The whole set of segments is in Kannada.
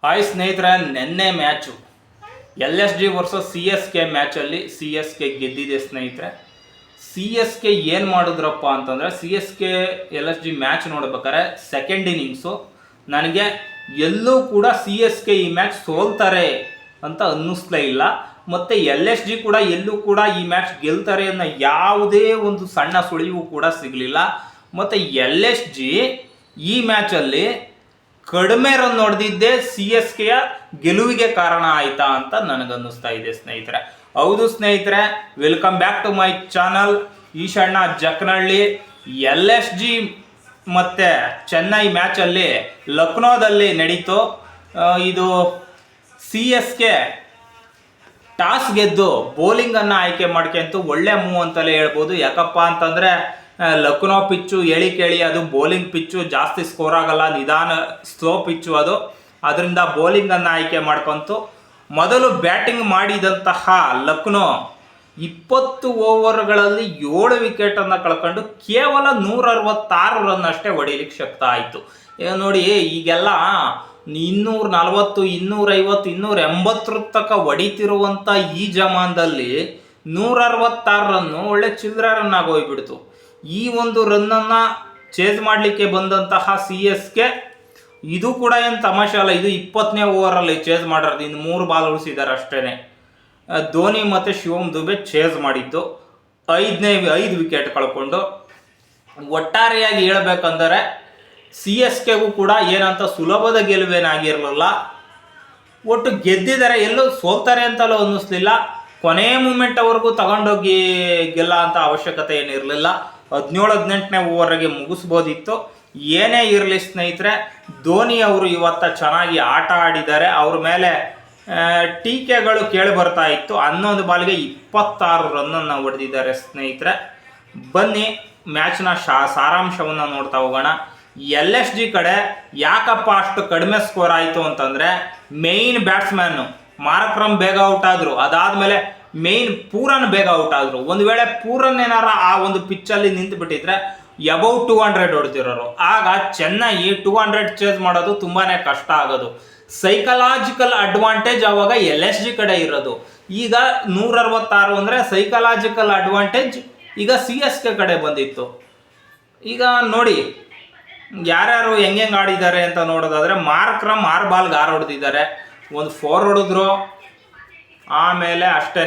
ಹಾಯ್ ಸ್ನೇಹಿತರೆ, ನಿನ್ನೆ match LSG versus CSK ಮ್ಯಾಚಲ್ಲಿ CSK ಗೆದ್ದಿದೆ ಸ್ನೇಹಿತರೆ. CSK ಏನು ಮಾಡಿದ್ರಪ್ಪ ಅಂತಂದರೆ, CSK LSG ಮ್ಯಾಚ್ ನೋಡ್ಬೇಕಾದ್ರೆ ಸೆಕೆಂಡ್ ಇನ್ನಿಂಗ್ಸು ನನಗೆ ಎಲ್ಲೂ ಕೂಡ CSK ಈ ಮ್ಯಾಚ್ ಸೋಲ್ತಾರೆ ಅಂತ ಅನ್ನಿಸ್ಲೇ ಇಲ್ಲ. ಮತ್ತು LSG ಕೂಡ ಎಲ್ಲೂ ಕೂಡ ಈ ಮ್ಯಾಚ್ ಗೆಲ್ತಾರೆ ಅನ್ನೋ ಯಾವುದೇ ಒಂದು ಸಣ್ಣ ಸುಳಿವು ಕೂಡ ಸಿಗಲಿಲ್ಲ. ಮತ್ತು LSG ಈ ಮ್ಯಾಚಲ್ಲಿ ಕಡಿಮೆ ರನ್ ಹೊಡೆದಿದ್ದೇ CSKಯ ಗೆಲುವಿಗೆ ಕಾರಣ ಆಯ್ತಾ ಅಂತ ನನಗನ್ನಿಸ್ತಾ ಇದೆ ಸ್ನೇಹಿತರೆ. ಹೌದು ಸ್ನೇಹಿತರೆ, welcome back to my channel Eshanna Jakanahalli. LSG ಮತ್ತು ಚೆನ್ನೈ ಮ್ಯಾಚಲ್ಲಿ ಲಕ್ನೋದಲ್ಲಿ ನಡೀತು. ಇದು CSK ಟಾಸ್ ಗೆದ್ದು ಬೌಲಿಂಗನ್ನು ಆಯ್ಕೆ ಮಾಡ್ಕೊಂತು ಒಳ್ಳೆ ಮೂವ್ ಅಂತಲೇ ಹೇಳ್ಬೋದು. ಯಾಕಪ್ಪ ಅಂತಂದರೆ ಲಕ್ನೋ ಪಿಚ್ಚು ಹೇಳಿ ಕೇಳಿ ಅದು ಬೌಲಿಂಗ್ ಪಿಚ್ಚು, ಜಾಸ್ತಿ ಸ್ಕೋರ್ ಆಗಲ್ಲ, ನಿಧಾನ ಸ್ಲೋ ಪಿಚ್ಚು ಅದು. ಅದರಿಂದ ಬೌಲಿಂಗನ್ನು ಆಯ್ಕೆ ಮಾಡ್ಕೊಂತು ಮೊದಲು ಬ್ಯಾಟಿಂಗ್ ಮಾಡಿದಂತಹ ಲಕ್ನೋ 20 ಓವರ್ಗಳಲ್ಲಿ 7 ವಿಕೆಟನ್ನು ಕಳ್ಕೊಂಡು ಕೇವಲ 166 ರನ್ ಅಷ್ಟೇ ಹೊಡಿಲಿಕ್ಕೆ ಶಕ್ತ ಆಯಿತು. ನೋಡಿ, ಈಗೆಲ್ಲ 240, 250, 280 ತನಕ ಹೊಡಿತಿರುವಂಥ ಈ ಜಮಾನದಲ್ಲಿ 166 ರನ್ನು ಒಳ್ಳೆ ಚಿಲ್ಲರೆ ರನ್ ಆಗೋಗ್ಬಿಡ್ತು. ಈ ಒಂದು ರನ್ನನ್ನು ಚೇಸ್ ಮಾಡಲಿಕ್ಕೆ ಬಂದಂತಹ CSK ಇದು ಕೂಡ ಏನು ತಮಾಷೆ ಅಲ್ಲ. ಇದು 20ನೇ ಓವರಲ್ಲಿ ಚೇಸ್ ಮಾಡಿರೋದು, ಇನ್ನು 3 ಬಾಲ್ ಉಳಿಸಿದ್ದಾರೆ ಅಷ್ಟೇ. ಧೋನಿ ಮತ್ತು ಶಿವಮ್ ದುಬೆ ಚೇಸ್ ಮಾಡಿದ್ದು 5 ವಿಕೆಟ್ ಕಳ್ಕೊಂಡು. ಒಟ್ಟಾರೆಯಾಗಿ ಹೇಳ್ಬೇಕಂದರೆ CSKಗೂ ಕೂಡ ಏನಂತ ಸುಲಭದ ಗೆಲುವೇನಾಗಿರಲಿಲ್ಲ. ಒಟ್ಟು ಗೆದ್ದಿದ್ದಾರೆ, ಎಲ್ಲೂ ಸೋಲ್ತಾರೆ ಅಂತಲೂ ಅನ್ನಿಸ್ಲಿಲ್ಲ. ಕೊನೆ ಮೂಮೆಂಟ್ವರೆಗೂ ತಗೊಂಡೋಗಿ ಗೆಲ್ಲ ಅಂತ ಅವಶ್ಯಕತೆ ಏನಿರಲಿಲ್ಲ. 17-18ನೇ ಓವರ್ಗೆ ಮುಗಿಸ್ಬೋದಿತ್ತು. ಏನೇ ಇರಲಿ ಸ್ನೇಹಿತರೆ, ಧೋನಿ ಅವರು ಇವತ್ತು ಚೆನ್ನಾಗಿ ಆಟ ಆಡಿದ್ದಾರೆ. ಅವ್ರ ಮೇಲೆ ಟೀಕೆಗಳು ಕೇಳಿ ಬರ್ತಾ ಇತ್ತು. 11 ಬಾಲ್ಗೆ 26 ರನ್ನನ್ನು ಹೊಡೆದಿದ್ದಾರೆ ಸ್ನೇಹಿತರೆ. ಬನ್ನಿ ಮ್ಯಾಚ್ನ ಸಾರಾಂಶವನ್ನು ನೋಡ್ತಾ ಹೋಗೋಣ. LSG ಕಡೆ ಯಾಕಪ್ಪ ಅಷ್ಟು ಕಡಿಮೆ ಸ್ಕೋರ್ ಆಯಿತು ಅಂತಂದರೆ, ಮೇಯ್ನ್ ಬ್ಯಾಟ್ಸ್ಮ್ಯಾನು ಮಾರ್ಕ್ರಮ್ ಬೇಗ ಔಟ್ ಆದರು. ಅದಾದಮೇಲೆ ಮೇಯ್ನ್ ಪೂರನ್ ಬೇಗ ಔಟ್ ಆದರು. ಒಂದು ವೇಳೆ ಪೂರನ್ ಏನಾರ ಆ ಒಂದು ಪಿಚ್ಚಲ್ಲಿ ನಿಂತು ಬಿಟ್ಟಿದ್ರೆ ಅಬೌವ್ 200 ಹೊಡೆದಿರೋರು. ಆಗ ಚೆನ್ನೈ 200 ಚೇಸ್ ಮಾಡೋದು ತುಂಬಾ ಕಷ್ಟ ಆಗೋದು. ಸೈಕಲಾಜಿಕಲ್ ಅಡ್ವಾಂಟೇಜ್ ಆವಾಗ LSG ಕಡೆ ಇರೋದು. ಈಗ 166 ಅಂದರೆ ಸೈಕಲಾಜಿಕಲ್ ಅಡ್ವಾಂಟೇಜ್ ಈಗ CSK ಕಡೆ ಬಂದಿತ್ತು. ಈಗ ನೋಡಿ ಯಾರ್ಯಾರು ಹೆಂಗೆ ಆಡಿದ್ದಾರೆ ಅಂತ ನೋಡೋದಾದರೆ, ಮಾರ್ಕ್ರಮ್ 6 ಬಾಲ್ಗೆ 6 ಹೊಡೆದಿದ್ದಾರೆ. ಒಂದು 4 ಹೊಡೆದ್ರು, ಆಮೇಲೆ ಅಷ್ಟೇ,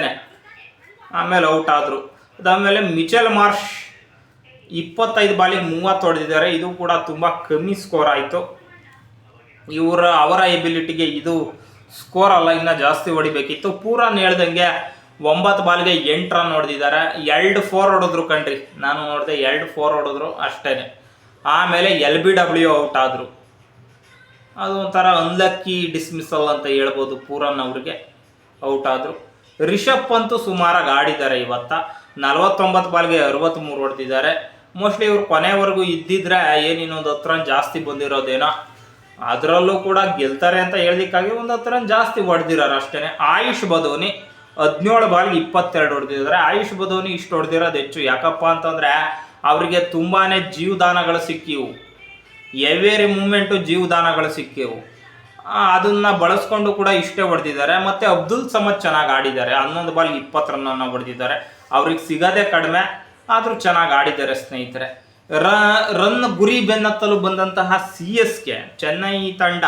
ಆಮೇಲೆ ಔಟ್ ಆದರು. ಅದಾದಮೇಲೆ ಮಿಚೆಲ್ ಮಾರ್ಷ್ 25 ಬಾಲಿಗೆ 30 ಹೊಡೆದಿದ್ದಾರೆ. ಇದು ಕೂಡ ತುಂಬ ಕಮ್ಮಿ ಸ್ಕೋರ್ ಆಯಿತು. ಅವರ ಎಬಿಲಿಟಿಗೆ ಇದು ಸ್ಕೋರ್ ಅಲ್ಲ, ಇನ್ನೂ ಜಾಸ್ತಿ ಹೊಡಿಬೇಕಿತ್ತು. ಪೂರನ್ ಹೇಳ್ದಂಗೆ 9 ಬಾಲ್ಗೆ 8 ರನ್ ಹೊಡೆದಿದ್ದಾರೆ. 2 4 ಹೊಡೆದ್ರು ಕಣ್ರಿ, ನಾನು ನೋಡಿದೆ 2 4 ಹೊಡೆದ್ರು ಅಷ್ಟೇ. ಆಮೇಲೆ LBW ಔಟ್ ಆದರು. ಅದು ಒಂಥರ ಅನ್ಲಕ್ಕಿ ಡಿಸ್ಮಿಸಲ್ ಅಂತ ಹೇಳ್ಬೋದು. ಪೂರನ್ ಅವ್ರಿಗೆ ಔಟ್ ಆದರು. ರಿಷಬ್ ಪಂತ್ ಸುಮಾರಾಗಿ ಆಡಿದ್ದಾರೆ ಇವತ್ತು. 49 ಬಾಲ್ಗೆ 63 ಹೊಡೆದಿದ್ದಾರೆ. ಮೋಸ್ಟ್ಲಿ ಇವ್ರು ಕೊನೆವರೆಗೂ ಇದ್ದಿದ್ರೆ ಏನಿನ್ನೊಂದು 10 ರನ್ ಜಾಸ್ತಿ ಬಂದಿರೋದೇನೋ. ಅದರಲ್ಲೂ ಕೂಡ ಗೆಲ್ತಾರೆ ಅಂತ ಹೇಳಲಿಕ್ಕಾಗಿ ಒಂದು 10 ರನ್ ಜಾಸ್ತಿ ಹೊಡೆದಿದ್ದಾರೆ ಅಷ್ಟೇ. ಆಯುಷ್ ಬದೋನಿ 17 ಬಾಲ್ಗೆ 22 ಹೊಡೆದಿದ್ದಾರೆ. ಆಯುಷ್ ಬದೋನಿ ಇಷ್ಟು ಹೊಡೆದಿರೋದು ಹೆಚ್ಚು. ಯಾಕಪ್ಪ ಅಂತಂದರೆ ಅವರಿಗೆ ತುಂಬಾ ಜೀವದಾನಗಳು ಸಿಕ್ಕಿವು, ಎವೇರಿ ಮೂಮೆಂಟು ಜೀವದಾನಗಳು ಸಿಕ್ಕಿವು. ಅದನ್ನು ಬಳಸ್ಕೊಂಡು ಕೂಡ ಇಷ್ಟೇ ಹೊಡೆದಿದ್ದಾರೆ. ಮತ್ತು ಅಬ್ದುಲ್ ಸಮದ್ ಚೆನ್ನಾಗಿ ಆಡಿದ್ದಾರೆ. 11 ಬಾಲ್ಗೆ 20 ರನ್ನನ್ನು ಹೊಡೆದಿದ್ದಾರೆ. ಅವ್ರಿಗೆ ಸಿಗೋದೇ ಕಡಿಮೆ, ಆದರೂ ಚೆನ್ನಾಗಿ ಆಡಿದ್ದಾರೆ ಸ್ನೇಹಿತರೆ. ರನ್ ಗುರಿ ಬೆನ್ನತ್ತಲು ಬಂದಂತಹ CSK ಚೆನ್ನೈ ತಂಡ,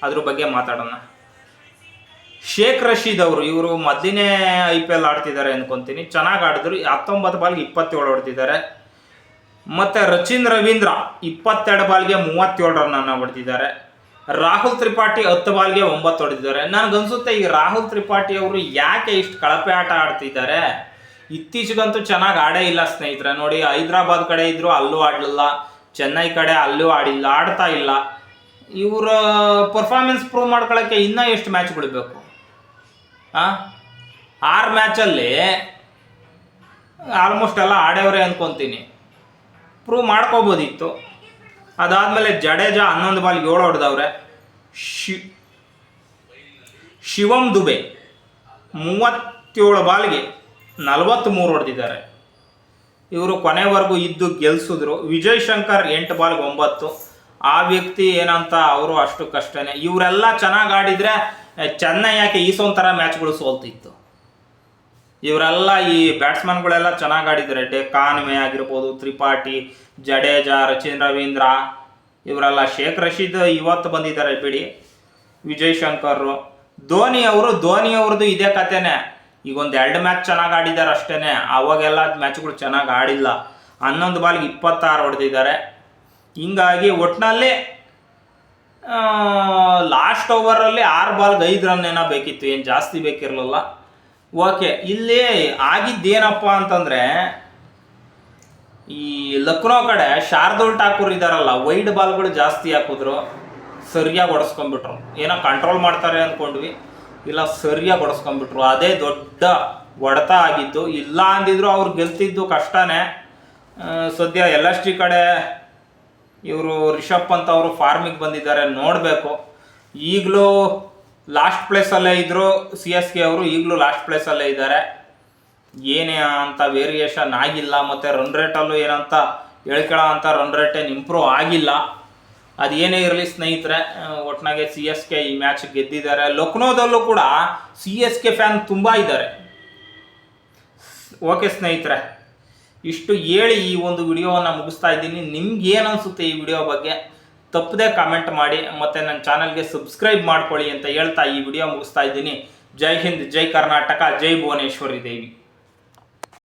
ಅದ್ರ ಬಗ್ಗೆ ಮಾತಾಡೋಣ. ಶೇಖ್ ರಶೀದ್ ಅವರು, ಇವರು ಮೊದಲನೇ IPL ಆಡ್ತಿದ್ದಾರೆ ಅನ್ಕೊತೀನಿ. ಚೆನ್ನಾಗಿ ಆಡಿದ್ರು. 19 ಬಾಲ್ಗೆ 27 ಹೊಡೆದಿದ್ದಾರೆ. ಮತ್ತು ರಚಿನ್ ರವೀಂದ್ರ 22 ಬಾಲ್ಗೆ 37 ರನ್ನನ್ನು ಹೊಡೆದಿದ್ದಾರೆ. ರಾಹುಲ್ ತ್ರಿಪಾಠಿ 10 ಬಾಲ್ಗೆ 9 ಹೊಡೆದಿದ್ದಾರೆ. ನನಗನ್ಸುತ್ತೆ ಈ ರಾಹುಲ್ ತ್ರಿಪಾಠಿ ಅವರು ಯಾಕೆ ಇಷ್ಟು ಕಳಪೆ ಆಟ ಆಡ್ತಿದ್ದಾರೆ. ಇತ್ತೀಚೆಗಂತೂ ಚೆನ್ನಾಗಿ ಆಡೇ ಇಲ್ಲ ಸ್ನೇಹಿತರೆ. ನೋಡಿ, ಹೈದರಾಬಾದ್ ಕಡೆ ಇದ್ದರು, ಅಲ್ಲೂ ಆಡಲಿಲ್ಲ. ಚೆನ್ನೈ ಕಡೆ ಅಲ್ಲೂ ಆಡ್ತಾ ಇಲ್ಲ. ಇವರ ಪರ್ಫಾರ್ಮೆನ್ಸ್ ಪ್ರೂವ್ ಮಾಡ್ಕೊಳ್ಳೋಕ್ಕೆ ಇನ್ನೂ ಎಷ್ಟು ಮ್ಯಾಚ್ ಬಿಡಬೇಕು? 6 ಮ್ಯಾಚಲ್ಲಿ ಆಲ್ಮೋಸ್ಟ್ ಎಲ್ಲ ಆಡೇವ್ರೆ ಅಂದ್ಕೊತೀನಿ. ಪ್ರೂವ್ ಮಾಡ್ಕೋಬೋದಿತ್ತು. ಅದಾದಮೇಲೆ ಜಡೇಜಾ 11 ಬಾಲ್ಗೆ 7 ಹೊಡೆದವ್ರೆ. ಶಿವಮ್ ದುಬೆ 37 ಬಾಲ್ಗೆ 43 ಹೊಡೆದಿದ್ದಾರೆ. ಇವರು ಕೊನೆವರೆಗೂ ಇದ್ದು ಗೆಲ್ಸಿದ್ರು. ವಿಜಯ್ ಶಂಕರ್ 8 ಬಾಲ್ಗೆ 9. ಆ ವ್ಯಕ್ತಿ ಏನಂತ ಅವರು ಅಷ್ಟಕ್ಕಷ್ಟೇ. ಇವರೆಲ್ಲ ಚೆನ್ನಾಗಿ ಆಡಿದರೆ ಚೆನ್ನೈ ಯಾಕೆ ಈಸೊಂಥರ ಮ್ಯಾಚ್ಗಳು ಸೋಲ್ತಿತ್ತು. ಇವರೆಲ್ಲ ಈ ಬ್ಯಾಟ್ಸ್ಮನ್ಗಳೆಲ್ಲ ಚೆನ್ನಾಗಿ ಆಡಿದ್ದಾರೆ. ಕಾನ್ವೆ ಆಗಿರ್ಬೋದು, ತ್ರಿಪಾಠಿ, ಜಡೇಜಾ, ರಚಿನ್ ರವೀಂದ್ರ, ಇವರೆಲ್ಲ ಶೇಖ್ ರಶೀದ್ ಇವತ್ತು ಬಂದಿದ್ದಾರೆ ಬಿಡಿ, ವಿಜಯ್ ಶಂಕರ್. ಧೋನಿ ಅವ್ರದ್ದು ಇದೇ ಕತೆನೇ. ಈಗ ಒಂದು 2 ಮ್ಯಾಚ್ ಚೆನ್ನಾಗಿ ಆಡಿದ್ದಾರೆ ಅಷ್ಟೇ. ಅವಾಗೆಲ್ಲ ಮ್ಯಾಚ್ಗಳು ಚೆನ್ನಾಗಿ ಆಡಿಲ್ಲ. 11 ಬಾಲ್ಗೆ 26 ಹೊಡೆದಿದ್ದಾರೆ. ಹಿಂಗಾಗಿ ಒಟ್ಟಿನಲ್ಲಿ ಲಾಸ್ಟ್ ಓವರಲ್ಲಿ 6 ಬಾಲ್ಗೆ 5 ರನ್ ಏನೋ ಬೇಕಿತ್ತು, ಏನು ಜಾಸ್ತಿ ಬೇಕಿರಲಿಲ್ಲ. ಓಕೆ, ಇಲ್ಲಿ ಆಗಿದ್ದೇನಪ್ಪ ಅಂತಂದರೆ ಈ ಲಕ್ನೋ ಕಡೆ ಶಾರ್ದೂಲ್ ಠಾಕೂರ್ ಇದ್ದಾರಲ್ಲ, ವೈಡ್ ಬಾಲ್ಗಳು ಜಾಸ್ತಿ ಹಾಕಿದ್ರು, ಸರಿಯಾಗಿ ಹೊಡೆಸ್ಕೊಂಡ್ಬಿಟ್ರು. ಏನೋ ಕಂಟ್ರೋಲ್ ಮಾಡ್ತಾರೆ ಅಂದ್ಕೊಂಡ್ವಿ, ಇಲ್ಲ ಸರಿಯಾಗಿ ಹೊಡೆಸ್ಕೊಂಡ್ಬಿಟ್ರು. ಅದೇ ದೊಡ್ಡ ಹೊಡೆತ ಆಗಿದ್ದು. ಇಲ್ಲ ಅಂದಿದ್ರು ಅವ್ರು ಗೆಲ್ತಿದ್ದು ಕಷ್ಟನೇ. ಸದ್ಯ LSG ಕಡೆ ಇವರು ರಿಷಬ್ ಪಂತ್ ಅವರು ಫಾರ್ಮಿಗೆ ಬಂದಿದ್ದಾರೆ, ನೋಡಬೇಕು. ಈಗಲೂ ಲಾಸ್ಟ್ ಪ್ಲೇಸಲ್ಲೇ ಇದ್ದರು CSK ಅವರು, ಈಗಲೂ ಲಾಸ್ಟ್ ಪ್ಲೇಸಲ್ಲೇ ಇದ್ದಾರೆ. ಏನೇ ಅಂತ ವೇರಿಯೇಷನ್ ಆಗಿಲ್ಲ. ಮತ್ತು ರನ್ ರೇಟಲ್ಲೂ ಏನಂತ ಹೇಳ್ಕೊಳ್ಳೋ ಅಂಥ ರನ್ ರೇಟ್ ಏನು ಇಂಪ್ರೂವ್ ಆಗಿಲ್ಲ. ಅದೇನೇ ಇರಲಿ ಸ್ನೇಹಿತರೆ, ಒಟ್ಟಿನಾಗೆ CSK ಈ ಮ್ಯಾಚ್ ಗೆದ್ದಿದ್ದಾರೆ. ಲಕ್ನೋದಲ್ಲೂ ಕೂಡ CSK ಫ್ಯಾನ್ ತುಂಬ ಇದ್ದಾರೆ. ಓಕೆ ಸ್ನೇಹಿತರೆ, ಇಷ್ಟು ಹೇಳಿ ಈ ಒಂದು ವಿಡಿಯೋವನ್ನು ಮುಗಿಸ್ತಾ ಇದ್ದೀನಿ. ನಿಮ್ಗೆ ಏನು ಅನಿಸುತ್ತೆ ಈ ವಿಡಿಯೋ ಬಗ್ಗೆ ತಪ್ಪದೆ ಕಾಮೆಂಟ್ ಮಾಡಿ, ಮತ್ತು ನನ್ನ ಚಾನಲ್ಗೆ ಸಬ್ಸ್ಕ್ರೈಬ್ ಮಾಡ್ಕೊಳ್ಳಿ ಅಂತ ಹೇಳ್ತಾ ಈ ವಿಡಿಯೋ ಮುಗಿಸ್ತಾ ಇದ್ದೀನಿ. ಜೈ ಹಿಂದ್, ಜೈ ಕರ್ನಾಟಕ, ಜೈ ಭುವನೇಶ್ವರಿ ದೇವಿ.